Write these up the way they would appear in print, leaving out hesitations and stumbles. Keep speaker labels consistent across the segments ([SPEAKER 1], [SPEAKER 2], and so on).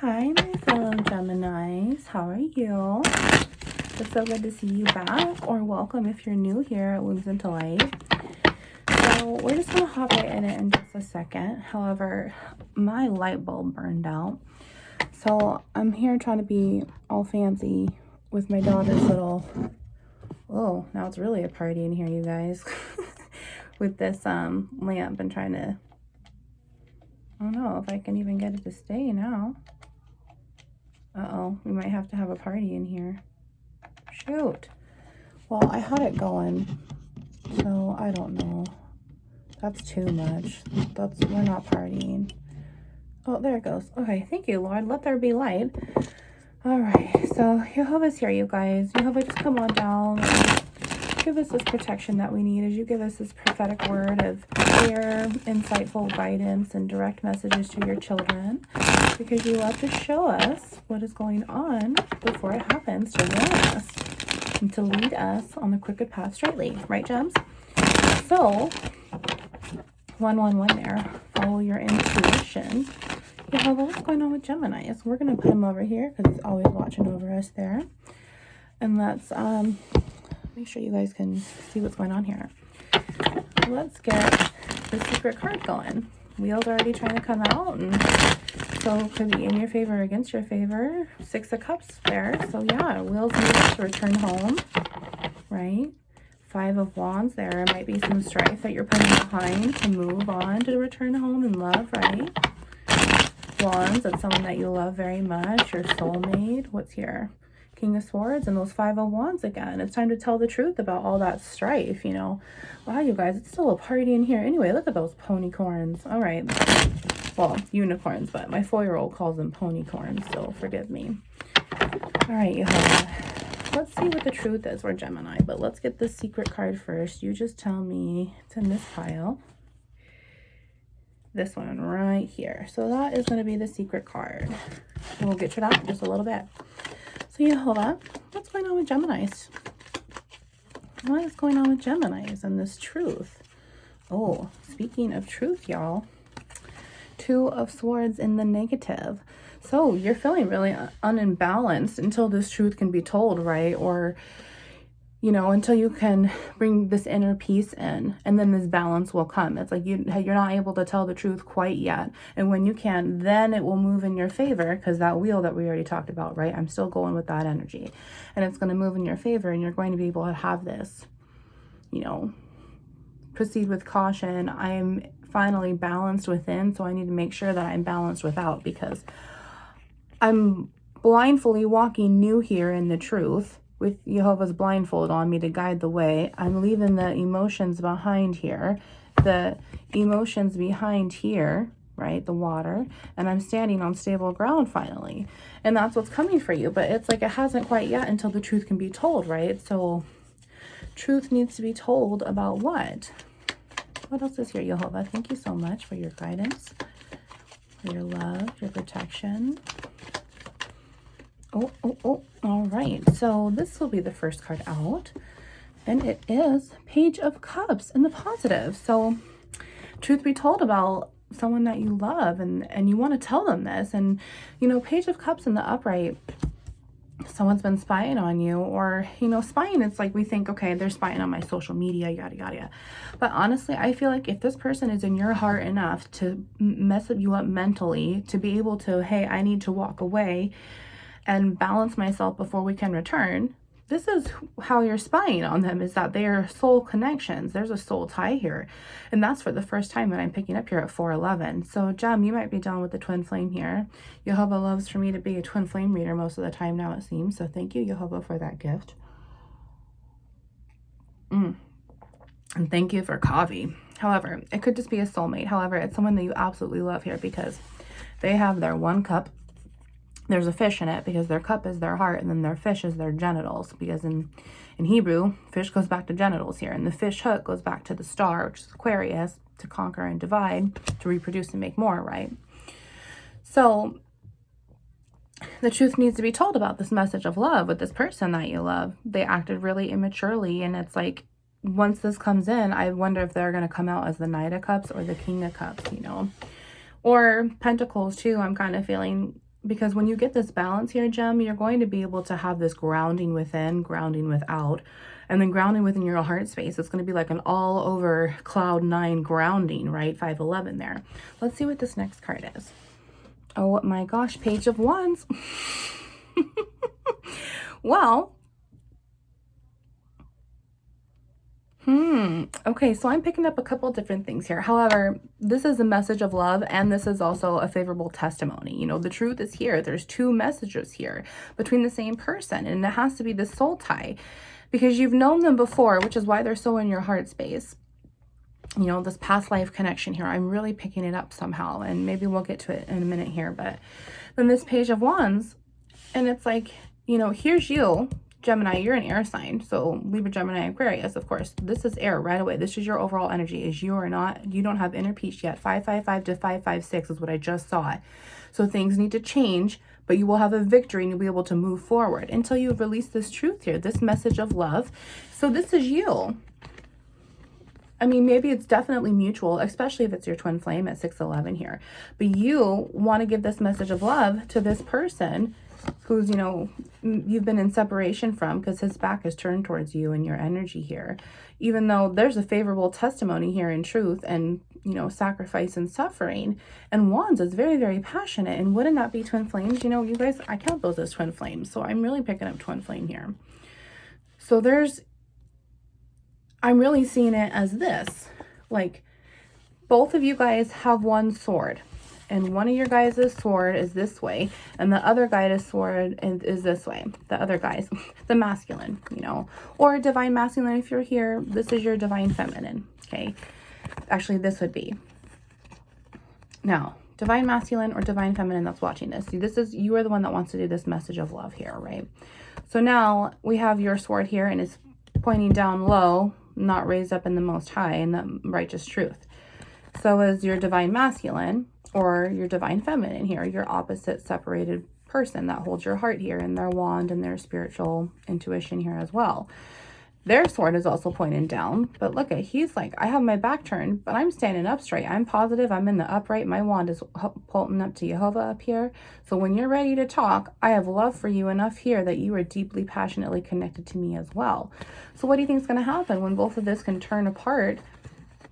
[SPEAKER 1] Hi, my fellow Geminis. How are you? It's so good to see you back, or welcome if you're new here at Wounds into Light. So we're just going to hop right in it in just a second. However, my light bulb burned out. So I'm here trying to be all fancy with my daughter's little... Oh, now it's really a party in here, you guys. With this lamp and trying to... I don't know if I can even get it to stay now. Uh-oh, we might have to have a party in here. Shoot. Well, I had it going, so I don't know. That's too much. We're not partying. Oh, there it goes. Okay, thank you, Lord. Let there be light. All right, so Jehovah's here, you guys. Jehovah, just come on down and give us this protection that we need as you give us this prophetic word of clear, insightful guidance and direct messages to your children, because you love to show us what is going on before it happens, to warn us and to lead us on the crooked path straightly. Right, Gems? So, 111 there. Follow your intuition. Jehovah, what's going on with Gemini? So we're going to put him over here because he's always watching over us there. And let's make sure you guys can see what's going on here. Let's get the secret card going. Wheels already trying to come out, and so it could be in your favor or against your favor. 6 of Cups there. So yeah, wheels need to return home, right? 5 of Wands there. Might be some strife that you're putting behind to move on to return home in love, right? Wands, that's someone that you love very much, your soulmate. What's here? King of Swords and those 5 of Wands again. It's time to tell the truth about all that strife, you know. Wow, you guys, it's still a party in here. Anyway, look at those ponycorns. All right. Well, unicorns, but my 4-year-old calls them ponycorns, so forgive me. All right, you have... Let's see what the truth is. We're Gemini, but let's get the secret card first. You just tell me it's in this pile. This one right here. So that is going to be the secret card. And we'll get to that in just a little bit. So Jehovah, what's going on with Geminis? What is going on with Geminis and this truth? Oh, speaking of truth, y'all. 2 of Swords in the negative. So you're feeling really unimbalanced until this truth can be told, right? Or, you know, until you can bring this inner peace in, and then this balance will come. It's like you're not able to tell the truth quite yet. And when you can, then it will move in your favor, because that wheel that we already talked about, right? I'm still going with that energy. And it's going to move in your favor, and you're going to be able to have this, you know, proceed with caution. I'm finally balanced within, so I need to make sure that I'm balanced without, because I'm blindly walking new here in the truth, with Jehovah's blindfold on me to guide the way. I'm leaving the emotions behind here. The emotions behind here, right? The water. And I'm standing on stable ground finally. And that's what's coming for you. But it's like it hasn't quite yet until the truth can be told, right? So truth needs to be told about what? What else is here, Jehovah? Thank you so much for your guidance, for your love, your protection. Oh, all right. So this will be the first card out. And it is Page of Cups in the positive. So truth be told about someone that you love, and you want to tell them this. And, you know, Page of Cups in the upright, someone's been spying on you, or, you know, spying, it's like we think, okay, they're spying on my social media, yada, yada, yada. But honestly, I feel like if this person is in your heart enough to mess you up mentally, to be able to, hey, I need to walk away and balance myself before we can return, this is how you're spying on them, is that they are soul connections. There's a soul tie here. And that's for the first time that I'm picking up here at 411. So, Gem, you might be dealing with the twin flame here. Jehovah loves for me to be a twin flame reader most of the time now, it seems. So thank you, Jehovah, for that gift. And thank you for Kavi. However, it could just be a soulmate. However, it's someone that you absolutely love here, because they have their 1 cup. There's a fish in it, because their cup is their heart, and then their fish is their genitals, because in Hebrew, fish goes back to genitals here, and the fish hook goes back to the star, which is Aquarius, to conquer and divide, to reproduce and make more, right? So the truth needs to be told about this message of love with this person that you love. They acted really immaturely, and it's like, once this comes in, I wonder if they're going to come out as the Knight of Cups or the King of Cups, you know? Or Pentacles too. I'm kind of feeling Because when you get this balance here, Gem, you're going to be able to have this grounding within, grounding without, and then grounding within your heart space. It's going to be like an all over cloud 9 grounding, right? 511 there. Let's see what this next card is. Oh my gosh, Page of Wands. Well, okay, so I'm picking up a couple different things here. However, this is a message of love, and this is also a favorable testimony. You know, the truth is here. There's two messages here between the same person, and it has to be the soul tie, because you've known them before, which is why they're so in your heart space. You know, this past life connection here, I'm really picking it up somehow, and maybe we'll get to it in a minute here. But then this Page of Wands, and it's like, you know, here's you, Gemini, you're an air sign. So Libra, Gemini, Aquarius, of course, this is air right away. This is your overall energy. Is you or not, you don't have inner peace yet. 555 to 556 is what I just saw. So things need to change, but you will have a victory and you'll be able to move forward until you release this truth here, this message of love. So this is you. I mean, maybe it's definitely mutual, especially if it's your twin flame at 611 here. But you want to give this message of love to this person who's, you know, you've been in separation from, because his back is turned towards you and your energy here. Even though there's a favorable testimony here in truth and, you know, sacrifice and suffering. And Wands is very, very passionate. And wouldn't that be twin flames? You know, you guys, I count those as twin flames. So I'm really picking up twin flame here. So I'm really seeing it as this, like both of you guys have one sword, and one of your guys' sword is this way, and the other guy's sword is this way. The other guy's, the masculine, you know, or divine masculine. If you're here, this is your divine feminine. Okay. Actually, this would be now divine masculine or divine feminine that's watching this. See, this is, you are the one that wants to do this message of love here, right? So now we have your sword here, and it's pointing down low, not raised up in the most high, in the righteous truth. So is your divine masculine or your divine feminine here, your opposite separated person that holds your heart here, and their wand and their spiritual intuition here as well. Their sword is also pointing down, but look at, he's like, I have my back turned, but I'm standing up straight. I'm positive. I'm in the upright. My wand is pointing up to Jehovah up here. So when you're ready to talk, I have love for you enough here that you are deeply, passionately connected to me as well. So what do you think is going to happen when both of this can turn apart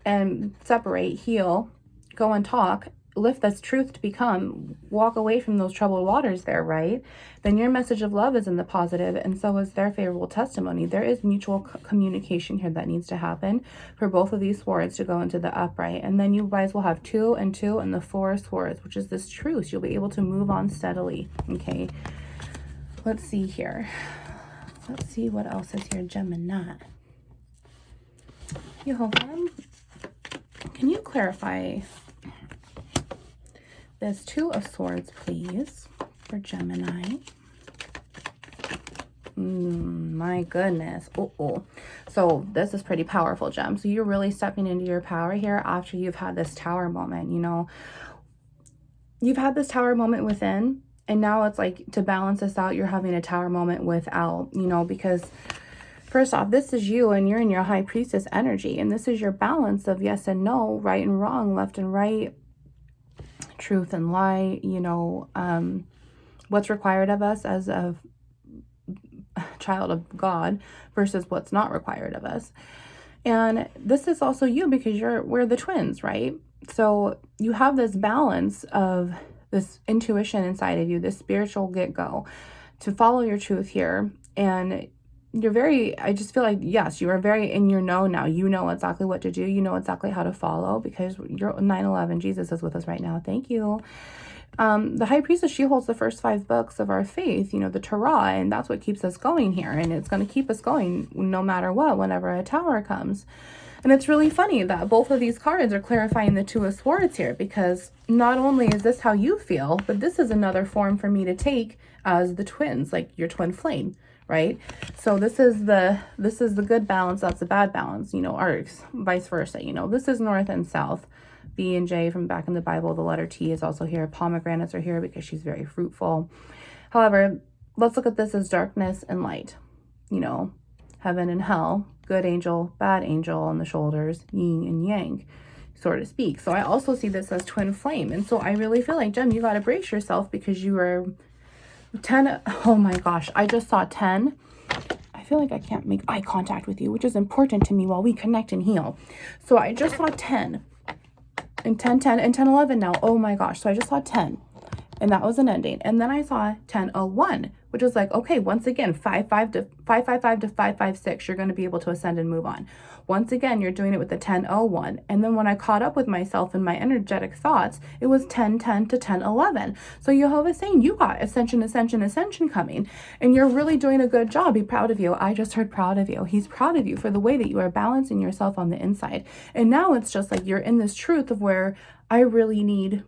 [SPEAKER 1] and separate, heal, go and talk, lift this truth to become, walk away from those troubled waters there, right? Then your message of love is in the positive, and so is their favorable testimony. There is mutual communication here that needs to happen for both of these swords to go into the upright. And then you guys will have 2 and 2 and the 4 swords, which is this truth. You'll be able to move on steadily. Okay. Let's see here. Let's see what else is here, Gemini. Jehovah, can you clarify this 2 of Swords, please, for Gemini? My goodness. So this is pretty powerful, Gem. So you're really stepping into your power here after you've had this tower moment. You know, you've had this tower moment within, and now it's like, to balance this out, you're having a tower moment without, you know, because first off, this is you, and you're in your high priestess energy, and this is your balance of yes and no, right and wrong, left and right, truth and lie, you know, what's required of us as a child of God versus what's not required of us. And this is also you, because we're the twins, right? So you have this balance of this intuition inside of you, this spiritual get-go to follow your truth here. And you're very, I just feel like, yes, you are very in your know now. You know exactly what to do. You know exactly how to follow, because you're 9/11. Jesus is with us right now. Thank you. The high priestess, she holds the first 5 books of our faith, you know, the Torah, and that's what keeps us going here. And it's going to keep us going no matter what, whenever a tower comes. And it's really funny that both of these cards are clarifying the 2 of Swords here, because not only is this how you feel, but this is another form for me to take as the twins, like your twin flame, right? So this is the good balance, that's the bad balance, you know, or vice versa, you know. This is north and south. B and J from back in the Bible, the letter T is also here. Pomegranates are here because she's very fruitful. However, let's look at this as darkness and light, you know, heaven and hell, good angel, bad angel on the shoulders, yin and yang. so to speak. So I also see this as twin flame. And so I really feel like, Gem, you got to brace yourself because you are 10. Oh my gosh, I just saw 10. I feel like I can't make eye contact with you, which is important to me while we connect and heal. So I just saw 10 and 10, 10 and 10, 11 now. Oh my gosh. So I just saw 10 and that was an ending. And then I saw 10, 01, which is like, okay, once again, 555 to 556, you're going to be able to ascend and move on. Once again, you're doing it with the 1001. And then when I caught up with myself and my energetic thoughts, it was 1010 to 1011. So Jehovah's saying you got ascension, ascension, ascension coming, and you're really doing a good job. Be proud of you. I just heard proud of you. He's proud of you for the way that you are balancing yourself on the inside. And now it's just like you're in this truth of where I really need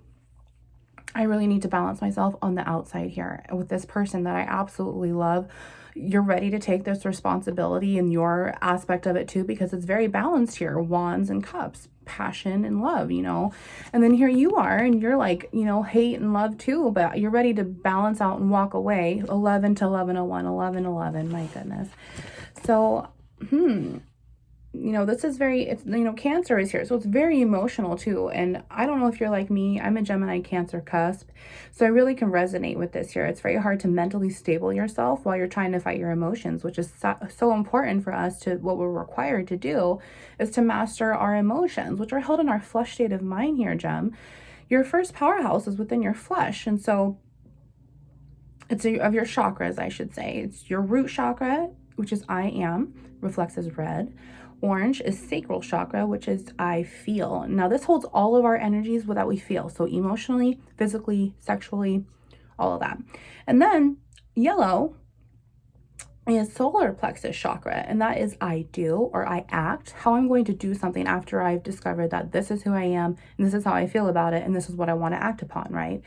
[SPEAKER 1] to balance myself on the outside here with this person that I absolutely love. You're ready to take this responsibility in your aspect of it too, because it's very balanced here. Wands and cups, passion and love, you know. And then here you are, and you're like, you know, hate and love too, but you're ready to balance out and walk away. 11 to 1101, 1111, my goodness. So, you know, this is very, it's, you know, Cancer is here. So it's very emotional too. And I don't know if you're like me, I'm a Gemini Cancer cusp. So I really can resonate with this here. It's very hard to mentally stable yourself while you're trying to fight your emotions, which is so important for us to, what we're required to do is to master our emotions, which are held in our flesh state of mind here, Gem. Your first powerhouse is within your flesh. And so it's of your chakras, I should say. It's your root chakra, which is I am, reflects as red. Orange is sacral chakra, which is I feel. Now this holds all of our energies that we feel. So emotionally, physically, sexually, all of that. And then yellow is solar plexus chakra. And that is I do, or I act, how I'm going to do something after I've discovered that this is who I am and this is how I feel about it and this is what I want to act upon, right?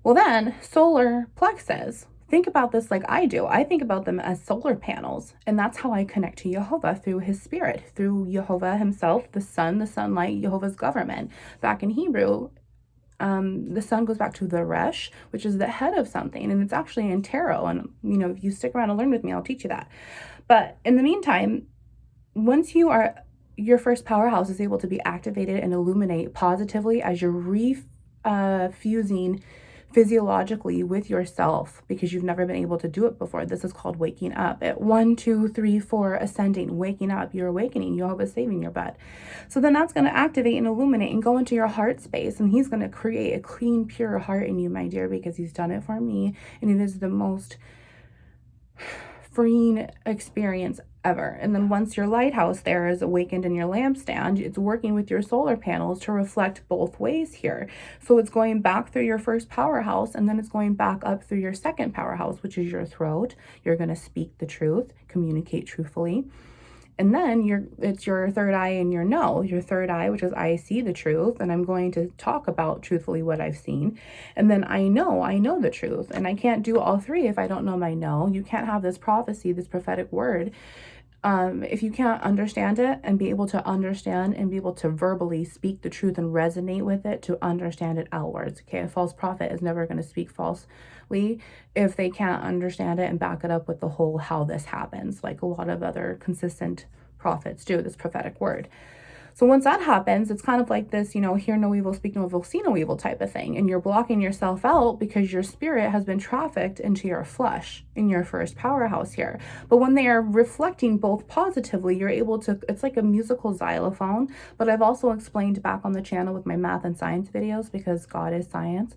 [SPEAKER 1] Well then, solar plexus. Think about this like I do. I think about them as solar panels, and that's how I connect to Jehovah, through his spirit, through Jehovah himself, the sun, the sunlight, Jehovah's government. Back in Hebrew, the sun goes back to the Resh, which is the head of something, and it's actually in tarot. And, you know, if you stick around and learn with me, I'll teach you that. But in the meantime, once you are, your first powerhouse is able to be activated and illuminate positively as you're refusing physiologically with yourself, because you've never been able to do it before. This is called waking up. At 1, 2, 3, 4, ascending, waking up, you're awakening, Jehovah's saving your butt. So then that's going to activate and illuminate and go into your heart space, and he's going to create a clean, pure heart in you, my dear, because he's done it for me, and it is the most freeing experience ever. And then once your lighthouse there is awakened in your lampstand, it's working with your solar panels to reflect both ways here. So it's going back through your first powerhouse, and then it's going back up through your second powerhouse, which is your throat. You're going to speak the truth, communicate truthfully. And then it's your third eye and your know. Your third eye, which is I see the truth, and I'm going to talk about truthfully what I've seen. And then I know the truth. And I can't do all three if I don't know my know. You can't have this prophecy, this prophetic word, if you can't understand it and be able to understand and be able to verbally speak the truth and resonate with it to understand it outwards. Okay, a false prophet is never going to speak falsely if they can't understand it and back it up with the whole how this happens, like a lot of other consistent prophets do, this prophetic word. So once that happens, it's kind of like this, you know, hear no evil, speak no evil, see no evil type of thing. And you're blocking yourself out because your spirit has been trafficked into your flesh in your first powerhouse here. But when they are reflecting both positively, you're able to, it's like a musical xylophone. But I've also explained back on the channel with my math and science videos, because God is science,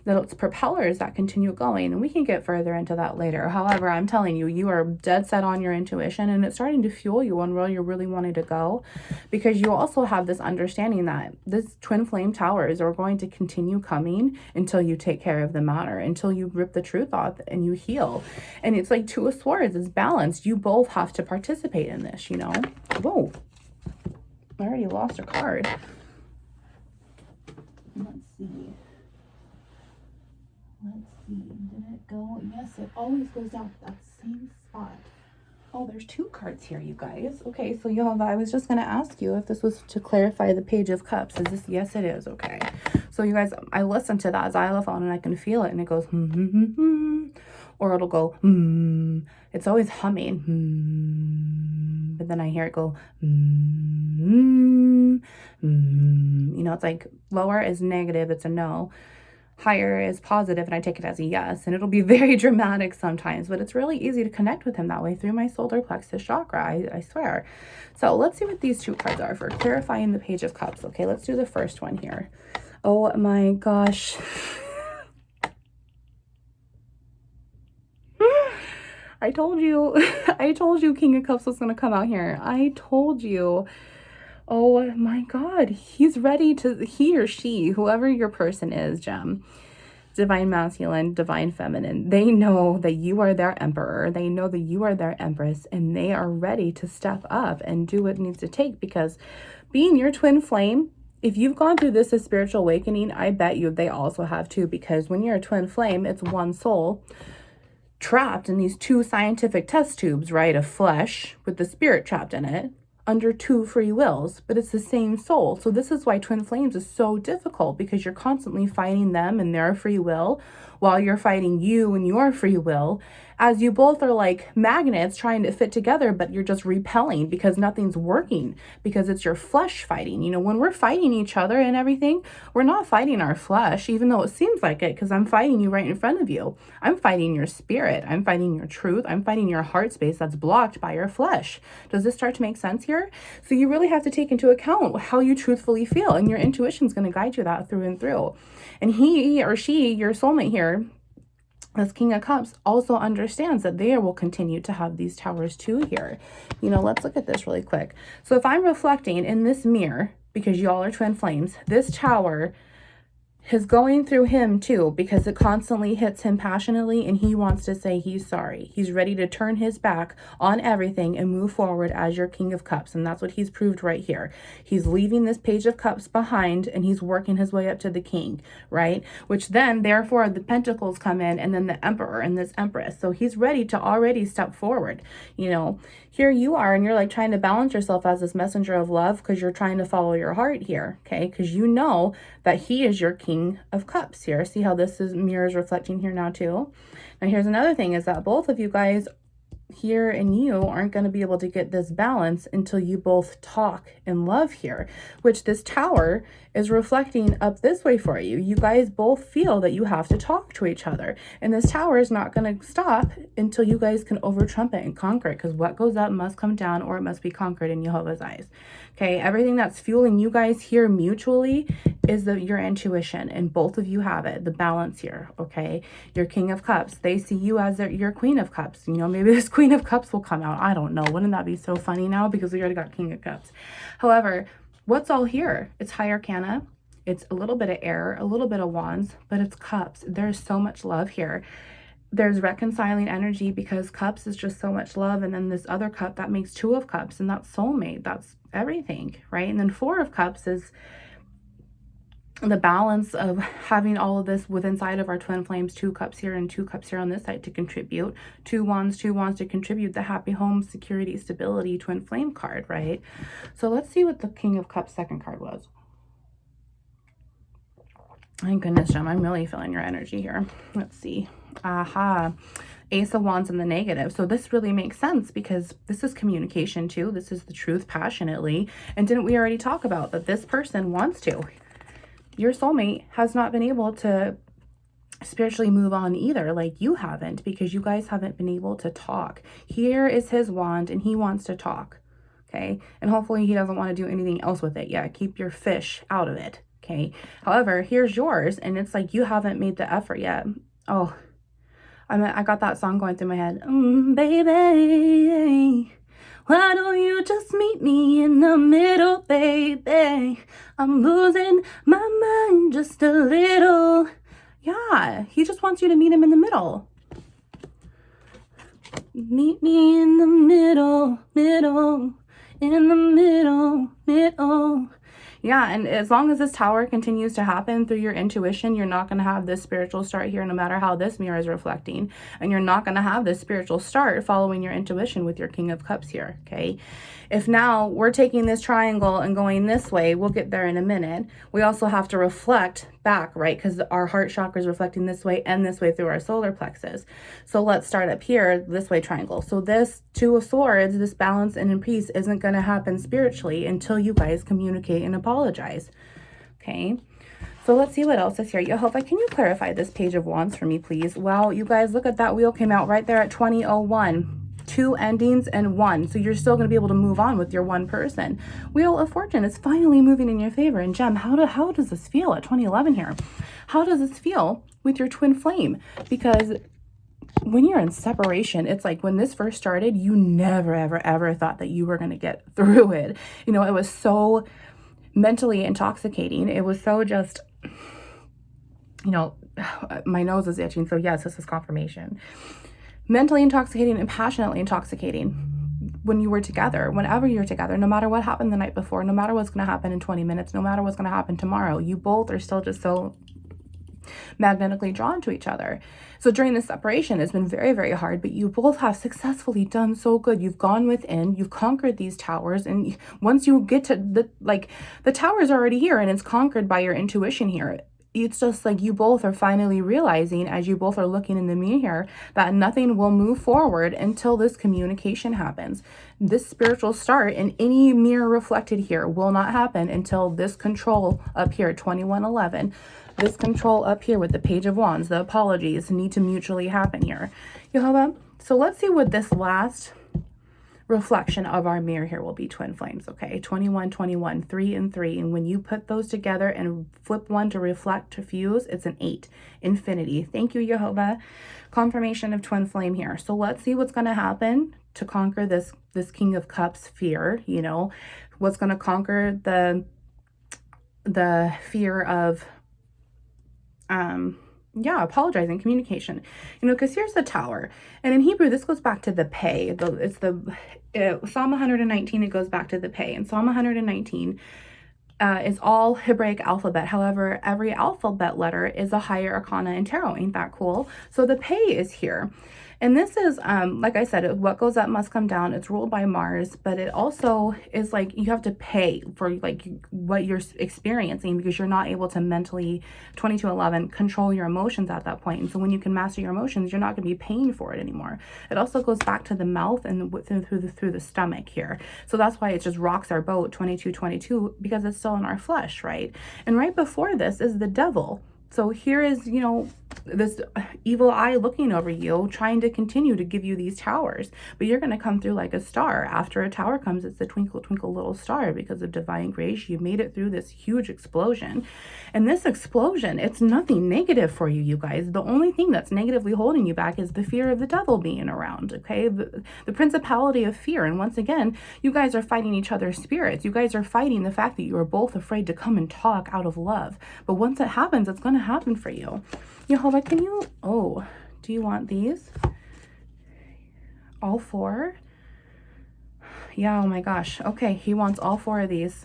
[SPEAKER 1] that it's propellers that continue going, and we can get further into that later. However, I'm telling you, you are dead set on your intuition, and it's starting to fuel you on where you're really wanting to go, because you also have this understanding that this twin flame towers are going to continue coming until you take care of the matter, until you rip the truth off and you heal. And it's like Two of Swords, it's balanced. You both have to participate in this, you know. Whoa, I already lost a card. Let's see. Did it go? Yes, it always goes down to that same spot. Oh, there's two cards here, you guys. Okay, so Jehovah, I was just going to ask you if this was to clarify the Page of Cups. Is this? Yes, it is. Okay. So you guys, I listen to that xylophone and I can feel it, and it goes, or it'll go, It's always humming, but then I hear it go, You know, it's like lower is negative, it's a no. Higher is positive, and I take it as a yes. And it'll be very dramatic sometimes, but it's really easy to connect with him that way through my solar plexus chakra, I swear. So let's see what these two cards are for clarifying the Page of Cups. Okay, let's do the first one here. Oh my gosh. I told you King of Cups was going to come out here. I told you. Oh my God, he's ready to, he or she, whoever your person is, Gem, divine masculine, divine feminine, they know that you are their emperor. They know that you are their empress, and they are ready to step up and do what needs to take, because being your twin flame, if you've gone through this as spiritual awakening, I bet you they also have too, because when you're a twin flame, it's one soul trapped in these two scientific test tubes, right, of flesh with the spirit trapped in it, under two free wills, but it's the same soul. So this is why twin flames is so difficult, because you're constantly fighting them and their free will while you're fighting you and your free will, as you both are like magnets trying to fit together, but you're just repelling because nothing's working, because it's your flesh fighting. You know, when we're fighting each other and everything, we're not fighting our flesh, even though it seems like it, because I'm fighting you right in front of you. I'm fighting your spirit. I'm fighting your truth. I'm fighting your heart space that's blocked by your flesh. Does this start to make sense here? So you really have to take into account how you truthfully feel, and your intuition is going to guide you that through and through. And he or she, your soulmate here, this King of Cups, also understands that they will continue to have these towers too here. You know, let's look at this really quick. So if I'm reflecting in this mirror, because y'all are twin flames, this tower is going through him too, because it constantly hits him passionately, and he wants to say he's sorry. He's ready to turn his back on everything and move forward as your King of Cups. And that's what he's proved right here. He's leaving this Page of Cups behind, and he's working his way up to the King, right? Which then, therefore, the Pentacles come in, and then the Emperor and this Empress. So he's ready to already step forward. You know, here you are, and you're like trying to balance yourself as this messenger of love, because you're trying to follow your heart here, okay? Because you know that he is your King of Cups here. See how this is mirrors reflecting here now too? Now here's another thing, is that both of you guys here and you aren't going to be able to get this balance until you both talk in love here, which this tower is reflecting up this way for you. You guys both feel that you have to talk to each other, and this tower is not going to stop until you guys can over trumpet and conquer it, because what goes up must come down, or it must be conquered in Jehovah's eyes. Okay, everything that's fueling you guys here mutually is your intuition, and both of you have it, the balance here. Okay, your King of Cups, they see you as your Queen of Cups. You know, maybe this Queen of Cups will come out. I don't know. Wouldn't that be so funny now, because we already got King of Cups? However, what's all here? It's High Arcana. It's a little bit of air, a little bit of wands, but it's cups. There's so much love here. There's reconciling energy, because cups is just so much love. And then this other cup, that makes two of cups, and that's soulmate. That's everything, right? And then four of cups is the balance of having all of this within inside of our twin flames, two cups here and two cups here on this side to contribute, two wands to contribute the happy home, security, stability, twin flame card, right? So let's see what the King of Cups second card was. Thank goodness, Gem, I'm really feeling your energy here. Let's see. Aha. Ace of Wands in the negative. So this really makes sense, because this is communication too. This is the truth passionately. And didn't we already talk about that this person wants to? Your soulmate has not been able to spiritually move on either, like you haven't, because you guys haven't been able to talk. Here is his wand, and he wants to talk, okay? And hopefully he doesn't want to do anything else with it. Yeah, keep your fish out of it, okay? However, here's yours, and it's like you haven't made the effort yet. Oh, I got that song going through my head. Baby, why don't you just meet me in the middle, baby? I'm losing my mind just a little. Yeah, he just wants you to meet him in the middle. Meet me in the middle, in the middle. Yeah, and as long as this tower continues to happen through your intuition, you're not going to have this spiritual start here, no matter how this mirror is reflecting. And you're not going to have this spiritual start following your intuition with your King of Cups here, okay? If now we're taking this triangle and going this way, we'll get there in a minute. We also have to reflect back, right? Because our heart chakra is reflecting this way and this way through our solar plexus. So let's start up here, this way triangle. So this Two of Swords, this balance and in peace isn't going to happen spiritually until you guys communicate and apologize. Okay. So let's see what else is here. Yehovah, can you clarify this Page of Wands for me, please? Wow, you guys, look at that wheel came out right there at 2001. 2 endings and 1. So you're still going to be able to move on with your one person. Wheel of Fortune is finally moving in your favor. And Gem, how does this feel at 2011 here? How does this feel with your twin flame? Because when you're in separation, it's like when this first started, you never, ever, ever thought that you were going to get through it. You know, it was so mentally intoxicating. It was so just, you know, my nose is itching. So yes, this is confirmation. Mentally intoxicating and passionately intoxicating when you were together, whenever you're together, no matter what happened the night before, no matter what's going to happen in 20 minutes, no matter what's going to happen tomorrow, you both are still just so magnetically drawn to each other. So during this separation, it's been very, very hard, but you both have successfully done so good. You've gone within, you've conquered these towers. And once you get to the tower's already here and it's conquered by your intuition here. It's just like you both are finally realizing, as you both are looking in the mirror here, that nothing will move forward until this communication happens. This spiritual start in any mirror reflected here will not happen until this control up here, 2111, this control up here with the Page of Wands, the apologies need to mutually happen here. Yehovah, so let's see what this last reflection of our mirror here will be. Twin flames, okay? 21, 21, 3 and 3. And when you put those together and flip one to reflect, to fuse, it's an 8. Infinity. Thank you, Yehovah. Confirmation of twin flame here. So let's see what's going to happen to conquer this King of Cups fear, you know, what's going to conquer the fear of apologizing, communication, you know, because here's the Tower, and in Hebrew this goes back to the pay. Psalm 119, it goes back to the pay, and Psalm 119 is all Hebraic alphabet. However, every alphabet letter is a higher arcana in tarot. Ain't that cool? So the pay is here. And this is, like I said, what goes up must come down. It's ruled by Mars, but it also is like you have to pay for like what you're experiencing because you're not able to mentally, 2211, control your emotions at that point. And so when you can master your emotions, you're not going to be paying for it anymore. It also goes back to the mouth and through the stomach here. So that's why it just rocks our boat, 2222, because it's still in our flesh, right? And right before this is the devil. So here is, you know, this evil eye looking over you, trying to continue to give you these towers. But you're going to come through like a star. After a tower comes, it's the twinkle, twinkle, little star. Because of divine grace, you made it through this huge explosion. And this explosion, it's nothing negative for you, you guys. The only thing that's negatively holding you back is the fear of the devil being around, okay? The principality of fear. And once again, you guys are fighting each other's spirits. You guys are fighting the fact that you are both afraid to come and talk out of love. But once it happens, it's going to happen for you. Yehovah, can you, do you want these? All 4? Yeah, oh my gosh. Okay, he wants all 4 of these.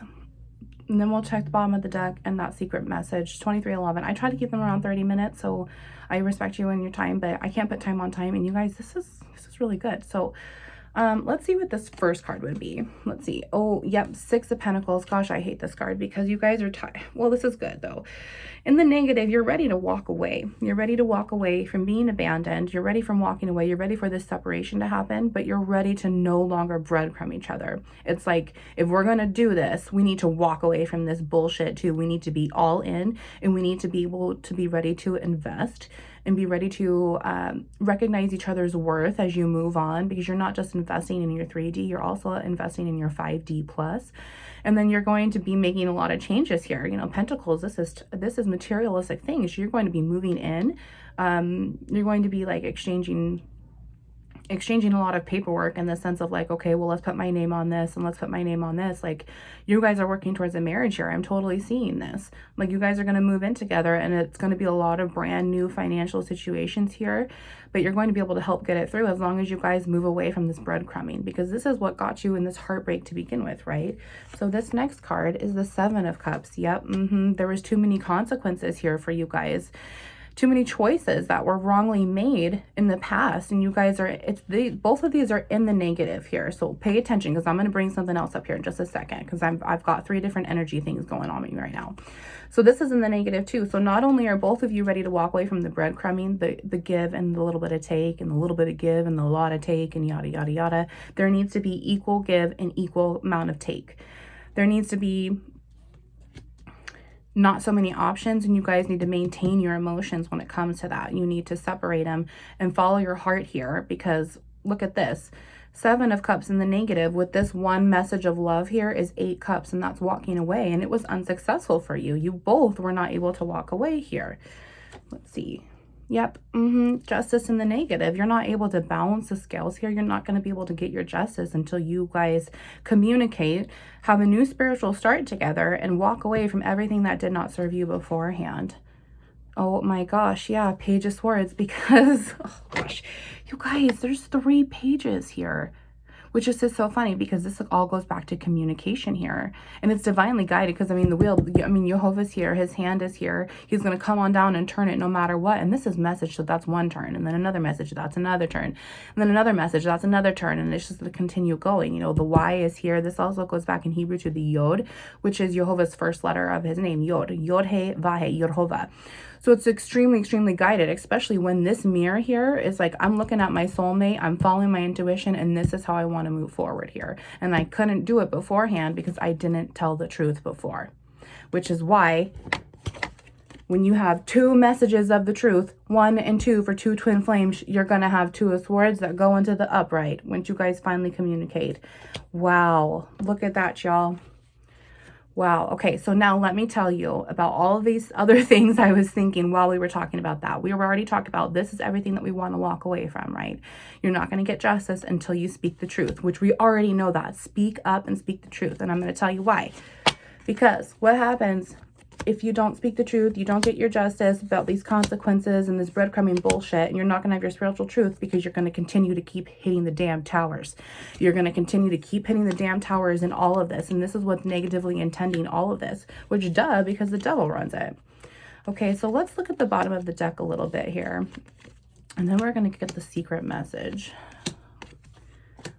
[SPEAKER 1] And then we'll check the bottom of the deck and that secret message, 2311. I try to keep them around 30 minutes, so I respect you and your time, but I can't put time on time. And you guys, this is really good. So let's see what this first card would be. Let's see. Oh, yep, 6 of Pentacles. Gosh, I hate this card because you guys are tired. Well, this is good though. In the negative, you're ready to walk away. You're ready to walk away from being abandoned. You're ready from walking away. You're ready for this separation to happen, but you're ready to no longer breadcrumb each other. It's like, if we're going to do this, we need to walk away from this bullshit too. We need to be all in, and we need to be able to be ready to invest and be ready to recognize each other's worth as you move on, because you're not just investing in your 3D, you're also investing in your 5D plus. And then you're going to be making a lot of changes here. You know, Pentacles, this is materialistic things. You're going to be moving in. You're going to be like exchanging exchanging a lot of paperwork in the sense of like, okay, well, let's put my name on this and let's put my name on this. Like, you guys are working towards a marriage here. I'm totally seeing this. Like, you guys are going to move in together, and it's going to be a lot of brand new financial situations here, but you're going to be able to help get it through as long as you guys move away from this breadcrumbing, because this is what got you in this heartbreak to begin with, right? So this next card is the Seven of Cups. Yep. There was too many consequences here for you guys. Too many choices that were wrongly made in the past, and you guys are, both of these are in the negative here. So pay attention, because I'm going to bring something else up here in just a second, because I've got 3 different energy things going on with me right now. So this is in the negative too. So not only are both of you ready to walk away from the breadcrumbing, the give and the little bit of take, and the little bit of give and the lot of take, and yada yada yada, there needs to be equal give and equal amount of take. There needs to be not so many options, and you guys need to maintain your emotions when it comes to that. You need to separate them and follow your heart here, because look at this. 7 of Cups in the negative with this one message of love here is 8 cups, and that's walking away, and it was unsuccessful for you. You both were not able to walk away here. Let's see. Yep. Justice in the negative. You're not able to balance the scales here. You're not going to be able to get your justice until you guys communicate, have a new spiritual start together, and walk away from everything that did not serve you beforehand. Oh my gosh. Yeah. Page of Swords, because, oh gosh, you guys, there's 3 pages here, which is just so funny, because this all goes back to communication here, and it's divinely guided, because I mean, the wheel, I mean, Jehovah's here, his hand is here, he's going to come on down and turn it no matter what, and this is message, so that's one turn, and then another message, that's another turn, and then another message, that's another turn, and it's just going to continue going. You know, the Y is here. This also goes back in Hebrew to the Yod, which is Jehovah's first letter of his name, Yod, Yod-He-Vah-He, Yehovah. So it's extremely, extremely guided, especially when this mirror here is like, I'm looking at my soulmate, I'm following my intuition, and this is how I want to move forward here. And I couldn't do it beforehand because I didn't tell the truth before, which is why when you have 2 messages of the truth, 1 and 2 for 2 twin flames, you're going to have 2 of Swords that go into the upright once you guys finally communicate. Wow. Look at that, y'all. Wow. Okay. So now let me tell you about all of these other things I was thinking while we were talking about that. We were already talked about this is everything that we want to walk away from, right? You're not going to get justice until you speak the truth, which we already know that. Speak up and speak the truth. And I'm going to tell you why. Because what happens if you don't speak the truth, you don't get your justice about these consequences and this breadcrumbing bullshit, and you're not going to have your spiritual truth, because you're going to continue to keep hitting the damn towers. You're going to continue to keep hitting the damn towers in all of this. And this is what's negatively intending all of this, which duh, because the devil runs it. Okay, so let's look at the bottom of the deck a little bit here. And then we're going to get the secret message.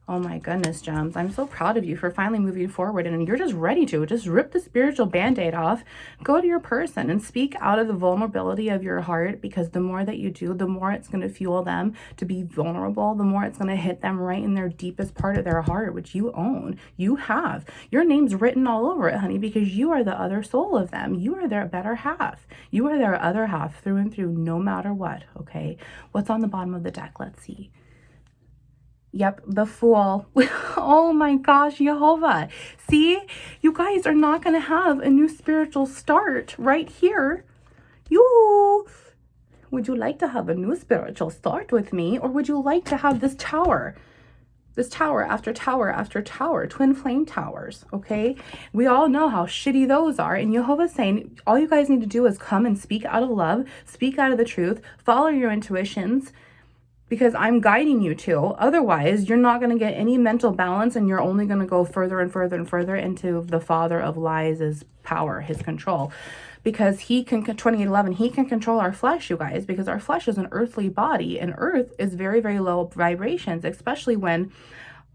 [SPEAKER 1] Oh my goodness, Gems. I'm so proud of you for finally moving forward, and you're just ready to just rip the spiritual band-aid off, go to your person and speak out of the vulnerability of your heart, because the more that you do, the more it's going to fuel them to be vulnerable, the more it's going to hit them right in their deepest part of their heart, which you own. You have. Your name's written all over it, honey, because you are the other soul of them. You are their better half. You are their other half through and through, no matter what, okay? What's on the bottom of the deck? Let's see. Yep, the Fool. Oh my gosh, Jehovah. See, you guys are not going to have a new spiritual start right here. Would you like to have a new spiritual start with me? Or would you like to have this tower after tower after tower, twin flame towers, okay? We all know how shitty those are. And Jehovah's saying, all you guys need to do is come and speak out of love, speak out of the truth, follow your intuitions, because I'm guiding you to. Otherwise, you're not going to get any mental balance, and you're only going to go further and further and further into the father of lies' power, his control. Because he can, 2811, he can control our flesh, you guys, because our flesh is an earthly body, and earth is very, very low vibrations, especially when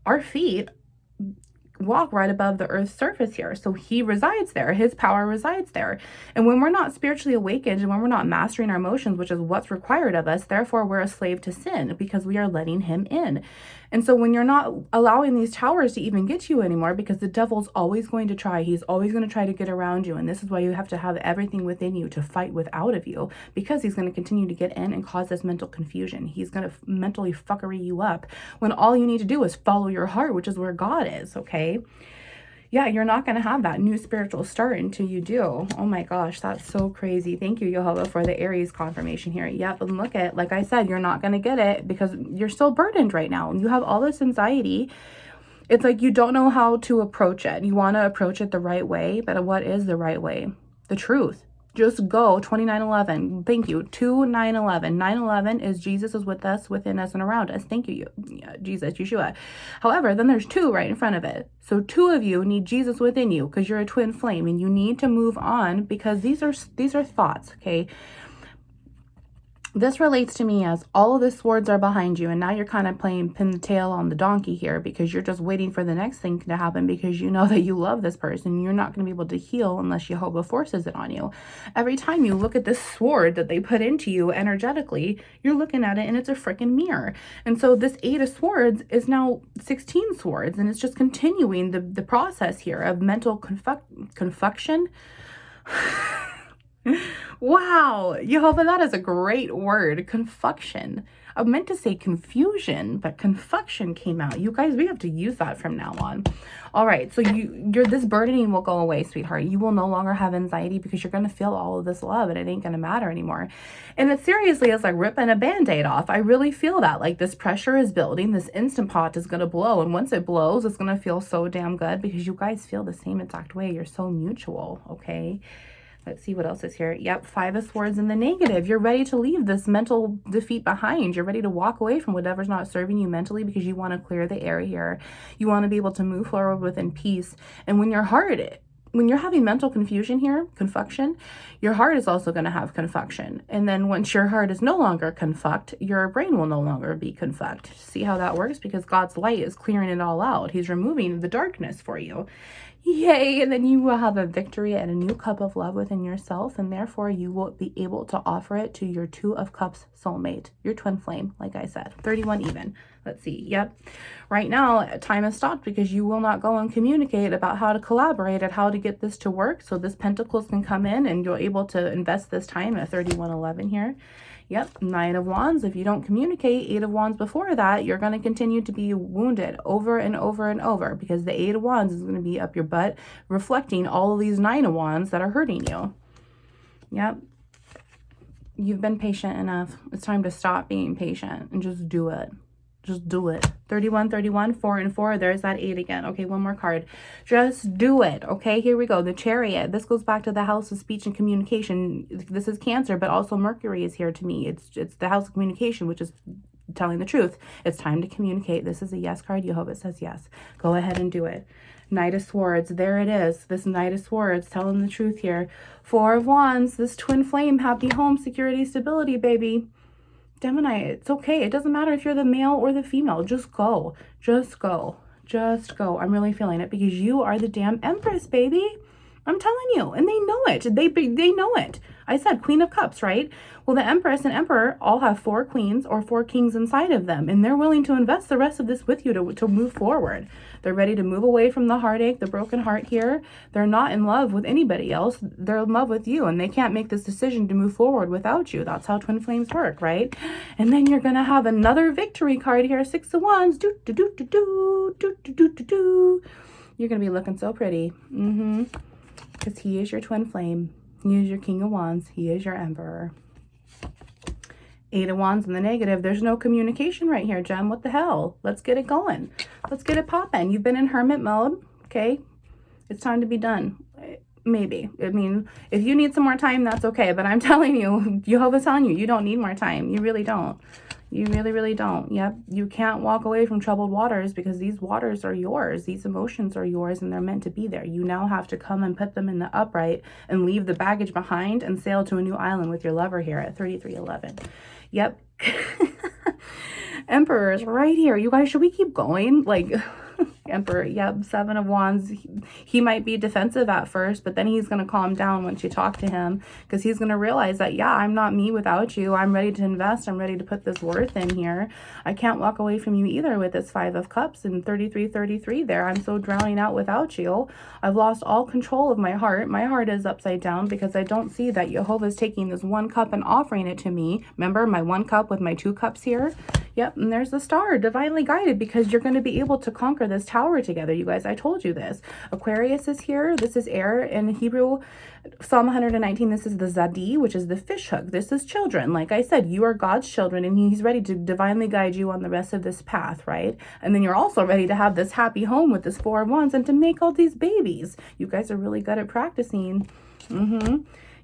[SPEAKER 1] our feet walk right above the earth's surface here. So he resides there. His power resides there. And when we're not spiritually awakened, and when we're not mastering our emotions, which is what's required of us, therefore we're a slave to sin, because we are letting him in. And so when you're not allowing these towers to even get to you anymore, because the devil's always going to try, he's always going to try to get around you. And this is why you have to have everything within you to fight without of you, because he's going to continue to get in and cause this mental confusion. He's going to mentally fuckery you up when all you need to do is follow your heart, which is where God is, okay? yeah, you're not going to have that new spiritual start until you do. Oh my gosh, that's so crazy. Thank you, Jehovah, for the Aries confirmation here. Yep, and look at, like I said, you're not going to get it because you're still burdened right now. You have all this anxiety. It's like you don't know how to approach it. You want to approach it the right way, but what is the right way? The truth. Just go. 2911. Thank you. 2911. 911 is Jesus is with us, within us, and around us. Thank you, Jesus, Yeshua. However, then there's 2 right in front of it. So 2 of you need Jesus within you because you're a twin flame and you need to move on because these are thoughts, okay? This relates to me as all of the swords are behind you, and now you're kind of playing pin the tail on the donkey here because you're just waiting for the next thing to happen because you know that you love this person. You're not going to be able to heal unless Jehovah forces it on you. Every time you look at this sword that they put into you energetically, you're looking at it and it's a freaking mirror. And so this 8 of swords is now 16 swords, and it's just continuing the process here of mental confuction. Wow, Jehovah, that is a great word. Confuction. I meant to say confusion, but confuction came out. You guys, we have to use that from now on. All right, so this burdening will go away, sweetheart. You will no longer have anxiety because you're going to feel all of this love and it ain't going to matter anymore. And it seriously is like ripping a Band-Aid off. I really feel that. Like this pressure is building. This Instant Pot is going to blow. And once it blows, it's going to feel so damn good because you guys feel the same exact way. You're so mutual, okay? Let's see what else is here. Yep, 5 of swords in the negative. You're ready to leave this mental defeat behind. You're ready to walk away from whatever's not serving you mentally because you want to clear the air here. You want to be able to move forward within peace. And when you're having mental confusion here, confuction, your heart is also going to have confuction. And then once your heart is no longer confuct, your brain will no longer be confuct. See how that works? Because God's light is clearing it all out. He's removing the darkness for you. Yay! And then you will have a victory and a new cup of love within yourself, and therefore you will be able to offer it to your 2 of Cups soulmate, your twin flame, like I said. 31 even. Let's see. Yep. Right now, time has stopped because you will not go and communicate about how to collaborate and how to get this to work. So this Pentacles can come in and you're able to invest this time at 3111 here. Yep, 9 of Wands. If you don't communicate, 8 of Wands before that, you're going to continue to be wounded over and over and over because the 8 of Wands is going to be up your butt, reflecting all of these 9 of Wands that are hurting you. Yep. You've been patient enough. It's time to stop being patient and just do it. Just do it. 31, 31, 4 and 4. There's that 8 again. Okay, one more card. Just do it. Okay, here we go. The Chariot. This goes back to the house of speech and communication. This is Cancer, but also Mercury is here to me. It's the house of communication, which is telling the truth. It's time to communicate. This is a yes card. Jehovah says yes. Go ahead and do it. Knight of Swords. There it is. This Knight of Swords telling the truth here. 4 of Wands. This twin flame. Happy home, security, stability, baby. Gemini, it's okay. It doesn't matter if you're the male or the female. Just go. Just go. Just go. I'm really feeling it because you are the damn Empress, baby. I'm telling you. And they know it. They know it. I said Queen of Cups, right? Well, the Empress and Emperor all have 4 queens or 4 kings inside of them. And they're willing to invest the rest of this with you to move forward. They're ready to move away from the heartache, the broken heart here. They're not in love with anybody else. They're in love with you. And they can't make this decision to move forward without you. That's how twin flames work, right? And then you're going to have another victory card here. 6 of Wands. Do, do, do, do, do, do, do, do, do, do. You're going to be looking so pretty. Because he is your twin flame. He is your King of Wands. He is your Emperor. 8 of Wands in the negative. There's no communication right here, Gem. What the hell? Let's get it going. Let's get it popping. You've been in hermit mode. Okay. It's time to be done. Maybe. I mean, if you need some more time, that's okay. But I'm telling you, Jehovah's telling you, you don't need more time. You really don't. You really, really don't. Yep. You can't walk away from troubled waters because these waters are yours. These emotions are yours and they're meant to be there. You now have to come and put them in the upright and leave the baggage behind and sail to a new island with your lover here at 3311. Yep. Emperor is right here. You guys, should we keep going? Like, Emperor, yep, 7 of Wands. He might be defensive at first, but then he's going to calm down once you talk to him because he's going to realize that, yeah, I'm not me without you. I'm ready to invest. I'm ready to put this worth in here. I can't walk away from you either with this 5 of Cups and 33 there. I'm so drowning out without you. I've lost all control of my heart. My heart is upside down because I don't see that Jehovah's taking this 1 cup and offering it to me. Remember my 1 cup with my 2 cups here? Yep, and there's the star, divinely guided, because you're going to be able to conquer this tower together, you guys. I told you this. Aquarius is here. This is air. In Hebrew, Psalm 119, this is the Zadi, which is the fish hook. This is children. Like I said, you are God's children, and he's ready to divinely guide you on the rest of this path, right? And then you're also ready to have this happy home with this Four of Wands and to make all these babies. You guys are really good at practicing.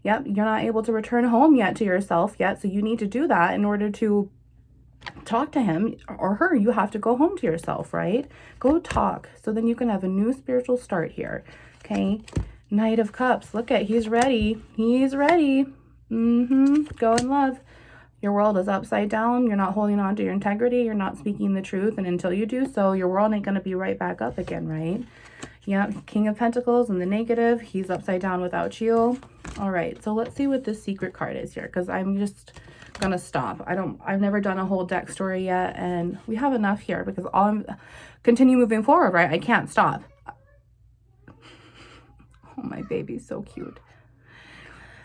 [SPEAKER 1] Yep, you're not able to return home yet to yourself yet, so you need to do that in order to talk to him or her. You have to go home to yourself, right? Go talk, so then you can have a new spiritual start here. Okay, Knight of Cups. Look at, he's ready. He's ready. Go in love. Your world is upside down. You're not holding on to your integrity. You're not speaking the truth. And until you do so, your world ain't going to be right back up again, right? Yeah, King of Pentacles in the negative. He's upside down without you. All right, so let's see what this secret card is here, because I'm just gonna stop. I've never done a whole deck story yet, and we have enough here because continue moving forward, right? I can't stop. Oh, my baby's so cute.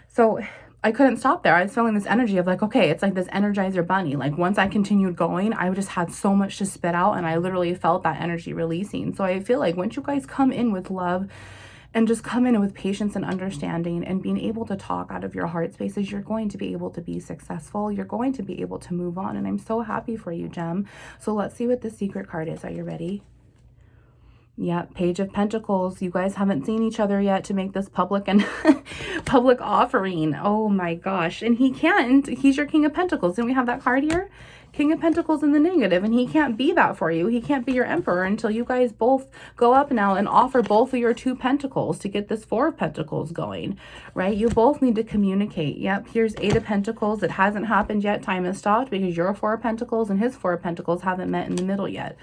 [SPEAKER 1] So I couldn't stop there. I was feeling this energy of like, okay, it's like this Energizer bunny. Like once I continued going, I just had so much to spit out, and I literally felt that energy releasing. So I feel like once you guys come in with love and just come in with patience and understanding and being able to talk out of your heart spaces, you're going to be able to be successful. You're going to be able to move on. And I'm so happy for you, Gem. So let's see what the secret card is. Are you ready? Yeah, Page of Pentacles. You guys haven't seen each other yet to make this public and public offering. Oh my gosh. And he can't. He's your King of Pentacles. Didn't we have that card here? King of Pentacles in the negative, and he can't be that for you. He can't be your emperor until you guys both go up now and offer both of your 2 pentacles to get this 4 of Pentacles going, right? You both need to communicate. Yep, here's 8 of Pentacles. It hasn't happened yet. Time has stopped because your 4 of Pentacles and his 4 of Pentacles haven't met in the middle yet.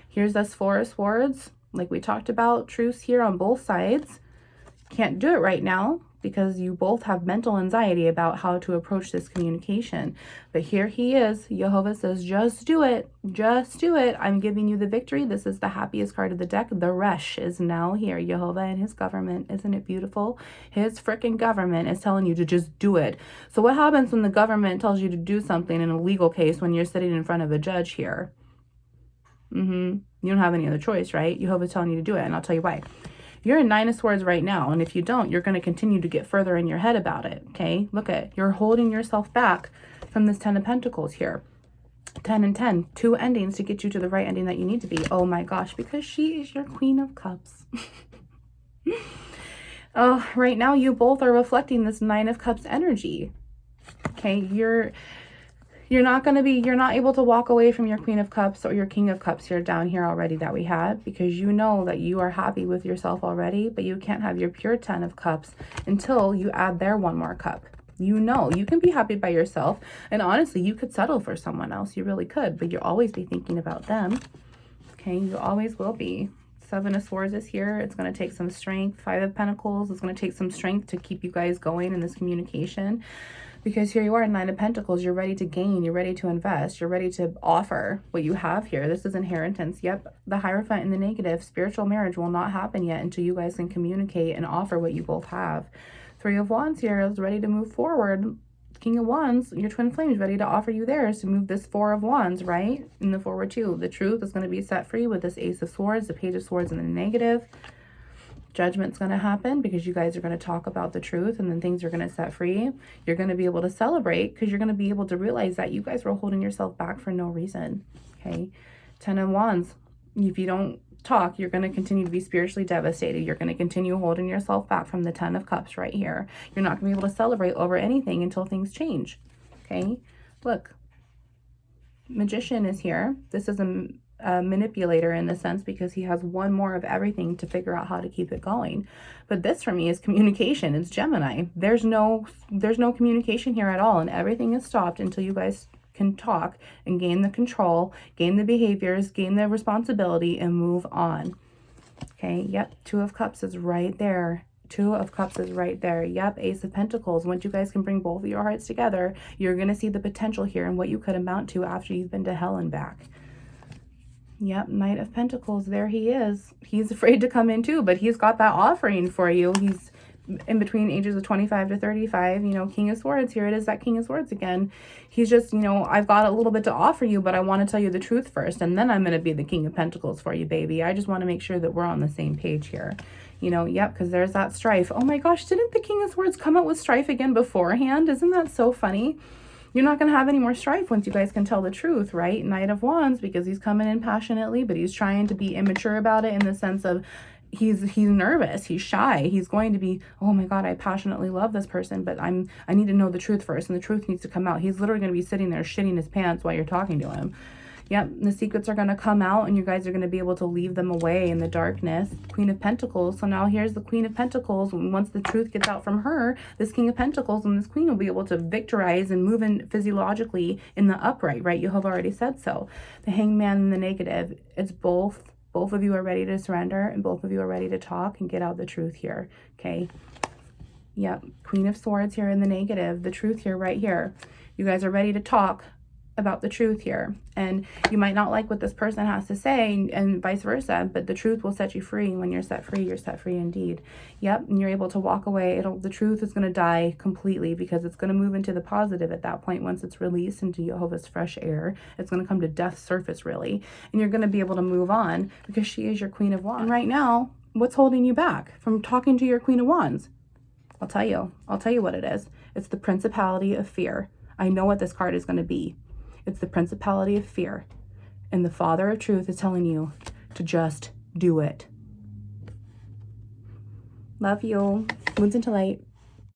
[SPEAKER 1] Here's this 4 of Swords. Like we talked about, truce here on both sides. Can't do it right now because you both have mental anxiety about how to approach this communication. But here he is. Jehovah says, just do it. Just do it. I'm giving you the victory. This is the happiest card of the deck. The Resh is now here. Jehovah and his government. Isn't it beautiful? His freaking government is telling you to just do it. So what happens when the government tells you to do something in a legal case when you're sitting in front of a judge here? You don't have any other choice, right? Jehovah's telling you to do it, and I'll tell you why. You're in 9 of Swords right now, and if you don't, you're going to continue to get further in your head about it, okay? Look at, you're holding yourself back from this 10 of Pentacles here. 10 and 10, 2 endings to get you to the right ending that you need to be. Oh my gosh, because she is your Queen of Cups. Oh, right now you both are reflecting this 9 of Cups energy, okay? You're not able to walk away from your Queen of Cups or your King of Cups here down here already that we had, because you know that you are happy with yourself already, but you can't have your pure 10 of Cups until you add their 1 more cup. You know, you can be happy by yourself, and honestly, you could settle for someone else. You really could, but you'll always be thinking about them. Okay, you always will be. 7 of Swords is here. It's going to take some strength. 5 of Pentacles is going to take some strength to keep you guys going in this communication. Because here you are, 9 of Pentacles. You're ready to gain. You're ready to invest. You're ready to offer what you have here. This is inheritance. Yep, the Hierophant in the negative. Spiritual marriage will not happen yet until you guys can communicate and offer what you both have. 3 of Wands here is ready to move forward. King of Wands, your twin flame is ready to offer you theirs to move this 4 of Wands, right? In the forward too. The truth is going to be set free with this Ace of Swords, the Page of Swords in the negative. Judgment's going to happen because you guys are going to talk about the truth, and then things are going to set free. You're going to be able to celebrate because you're going to be able to realize that you guys were holding yourself back for no reason. Okay. 10 of Wands. If you don't talk, you're going to continue to be spiritually devastated. You're going to continue holding yourself back from the 10 of Cups right here. You're not going to be able to celebrate over anything until things change. Okay. Look. Magician is here. This is a manipulator in the sense because he has 1 more of everything to figure out how to keep it going. But this for me is communication. It's Gemini. There's no communication here at all, and everything is stopped until you guys can talk and gain the control, gain the behaviors, gain the responsibility, and move on. Okay, yep, 2 of Cups is right there. 2 of Cups is right there. Yep, Ace of Pentacles. Once you guys can bring both of your hearts together, you're going to see the potential here and what you could amount to after you've been to hell and back. Yep, Knight of Pentacles, there he is. He's afraid to come in too, but he's got that offering for you. He's in between ages of 25 to 35, you know, King of Swords, here it is, that King of Swords again. He's just, you know, I've got a little bit to offer you, but I want to tell you the truth first, and then I'm going to be the King of Pentacles for you, baby. I just want to make sure that we're on the same page here. You know, yep, because there's that strife. Oh my gosh, didn't the King of Swords come out with strife again beforehand? Isn't that so funny? You're not going to have any more strife once you guys can tell the truth, right? Knight of Wands, because he's coming in passionately, but he's trying to be immature about it in the sense of he's nervous, he's shy, he's going to be, oh my God, I passionately love this person, but I need to know the truth first, and the truth needs to come out. He's literally going to be sitting there shitting his pants while you're talking to him. Yep, the secrets are going to come out, and you guys are going to be able to leave them away in the darkness. Queen of Pentacles. So now here's the Queen of Pentacles. Once the truth gets out from her, this King of Pentacles and this Queen will be able to victorize and move in physiologically in the upright, right? You have already said so. The Hanged Man and the Negative. It's both. Both of you are ready to surrender, and both of you are ready to talk and get out the truth here, okay? Yep, Queen of Swords here in the negative, the truth here, right here. You guys are ready to talk about the truth here, and you might not like what this person has to say, and vice versa, but the truth will set you free. And when you're set free indeed. Yep, and you're able to walk away. The truth is going to die completely, because it's going to move into the positive at that point. Once it's released into Jehovah's fresh air, it's going to come to death's surface, really, and you're going to be able to move on, because she is your Queen of Wands. And right now, what's holding you back from talking to your Queen of Wands? I'll tell you what it is. It's the Principality of Fear. I know what this card is going to be. It's the Principality of Fear. And the Father of Truth is telling you to just do it. Love you. Wounds into light.